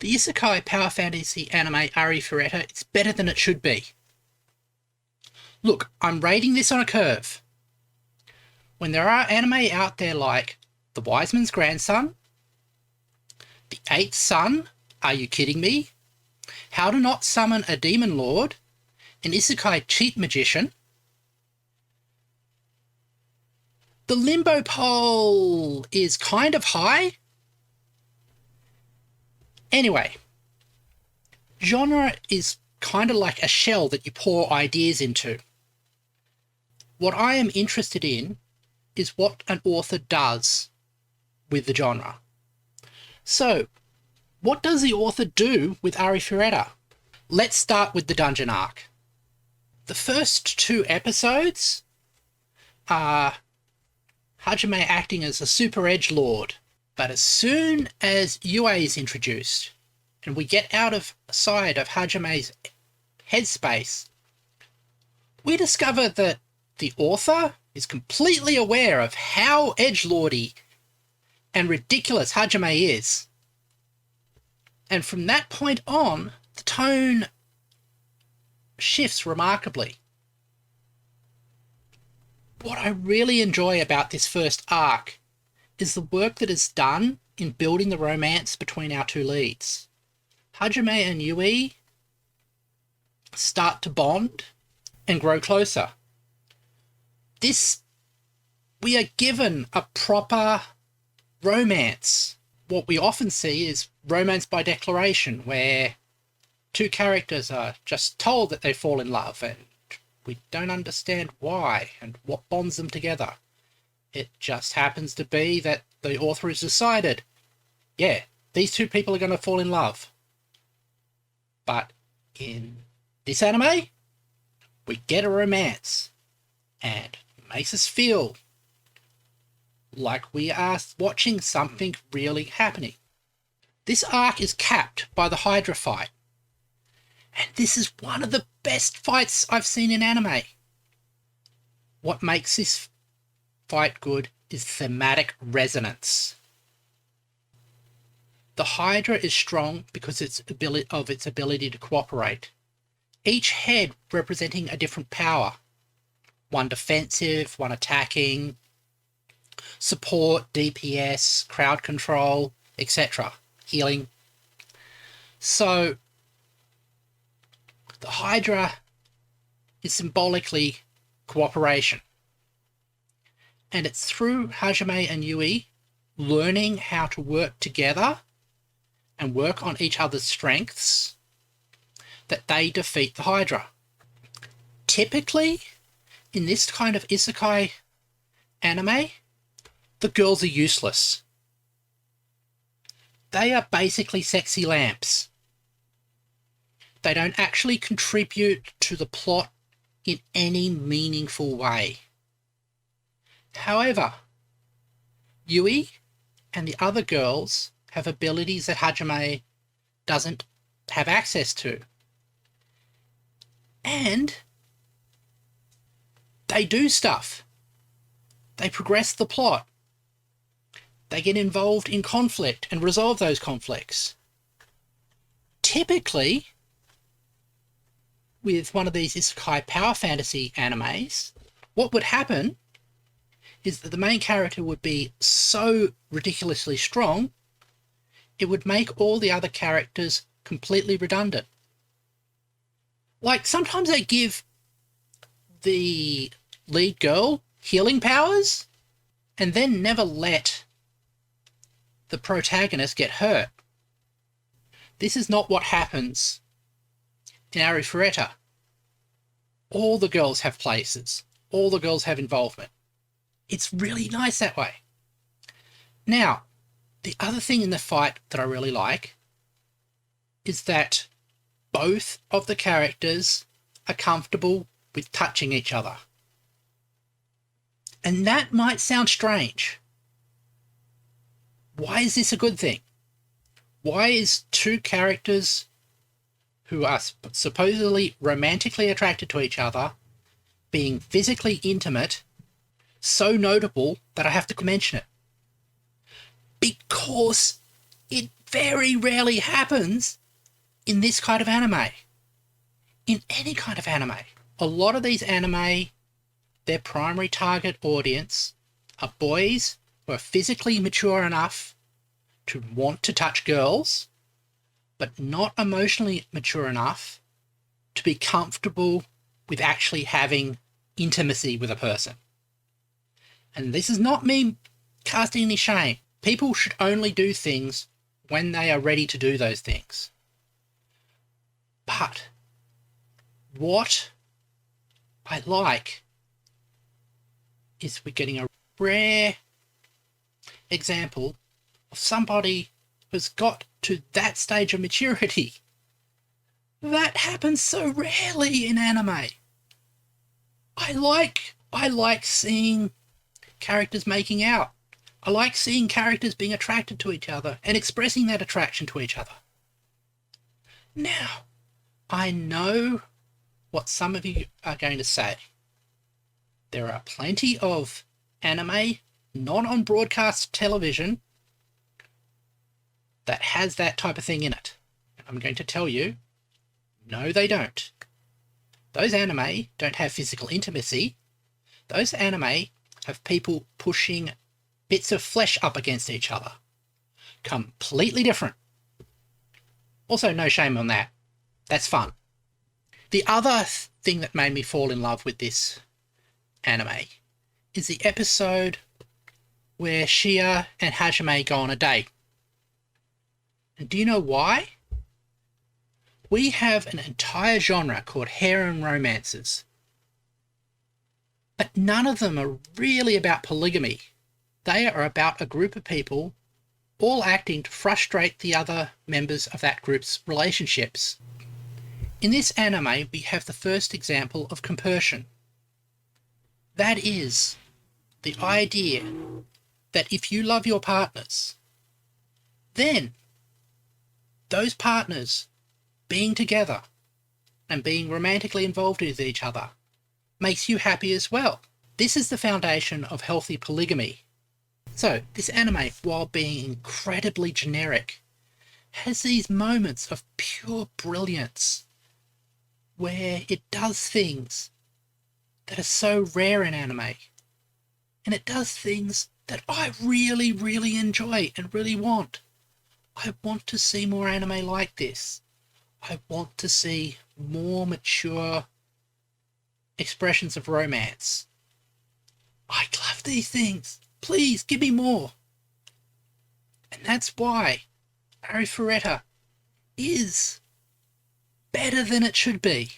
The isekai power fantasy anime Arifureta is better than it should be. Look, I'm rating this on a curve. When there are anime out there like The Wise Man's Grandson, The Eighth Son, Are You Kidding Me?, How to Not Summon a Demon Lord, an isekai cheat magician, the limbo pole is kind of high. Anyway, genre is kind of like a shell that you pour ideas into. What I am interested in is what an author does with the genre. So, what does the author do with Arifureta? Let's start with the dungeon arc. The first 2 episodes are Hajime acting as a super edgelord, but as soon as Yue is introduced and we get outside of Hajime's headspace, we discover that the author is completely aware of how edgelordy and ridiculous Hajime is. And from that point on, the tone shifts remarkably. What I really enjoy about this first arc is the work that is done in building the romance between our 2 leads. Hajime and Yue start to bond and grow closer. We are given a proper romance. What we often see is romance by declaration, where 2 characters are just told that they fall in love and we don't understand why and what bonds them together. It just happens to be that the author has decided, yeah, these 2 people are going to fall in love. But in this anime, we get a romance, and it makes us feel like we are watching something really happening. This arc is capped by the Hydra fight, and this is one of the best fights I've seen in anime. What makes this fight good is thematic resonance. The Hydra is strong because of its ability to cooperate. Each head representing a different power. One defensive, one attacking, support, DPS, crowd control, etc. Healing. So, the Hydra is symbolically cooperation. And it's through Hajime and Yue learning how to work together and work on each other's strengths that they defeat the Hydra. Typically, in this kind of isekai anime, the girls are useless. They are basically sexy lamps. They don't actually contribute to the plot in any meaningful way. However, Yui and the other girls have abilities that Hajime doesn't have access to. And they do stuff. They progress the plot. They get involved in conflict and resolve those conflicts. Typically, with one of these isekai power fantasy animes, what would happen is that the main character would be so ridiculously strong, it would make all the other characters completely redundant. Like, sometimes they give the lead girl healing powers and then never let the protagonist get hurt. This is not what happens in Arifureta. All the girls have places. All the girls have involvement. It's really nice that way. Now, the other thing in the fight that I really like is that both of the characters are comfortable with touching each other. And that might sound strange. Why is this a good thing? Why is 2 characters who are supposedly romantically attracted to each other being physically intimate so notable that I have to mention it? Because it very rarely happens in this kind of anime. In any kind of anime. A lot of these anime, their primary target audience are boys who are physically mature enough to want to touch girls, but not emotionally mature enough to be comfortable with actually having intimacy with a person. And this is not me casting any shame. People should only do things when they are ready to do those things. But what I like is we're getting a rare example of somebody who's got to that stage of maturity. That happens so rarely in anime. I like seeing characters making out. I like seeing characters being attracted to each other and expressing that attraction to each other. Now, I know what some of you are going to say. There are plenty of anime, not on broadcast television, that has that type of thing in it. And I'm going to tell you, no, they don't. Those anime don't have physical intimacy. Those anime have people pushing bits of flesh up against each other. Completely different. Also, no shame on that. That's fun. The other thing that made me fall in love with this anime is the episode where Shia and Hajime go on a date. And do you know why? We have an entire genre called harem romances. But none of them are really about polygamy. They are about a group of people all acting to frustrate the other members of that group's relationships. In this anime, we have the first example of compersion. That is the idea that if you love your partners, then those partners being together and being romantically involved with each other makes you happy as well. This is the foundation of healthy polygamy. So, this anime, while being incredibly generic, has these moments of pure brilliance where it does things that are so rare in anime. And it does things that I really, really enjoy and really want. I want to see more anime like this. I want to see more mature expressions of romance. I love these things. Please, give me more. And that's why Arifureta is better than it should be.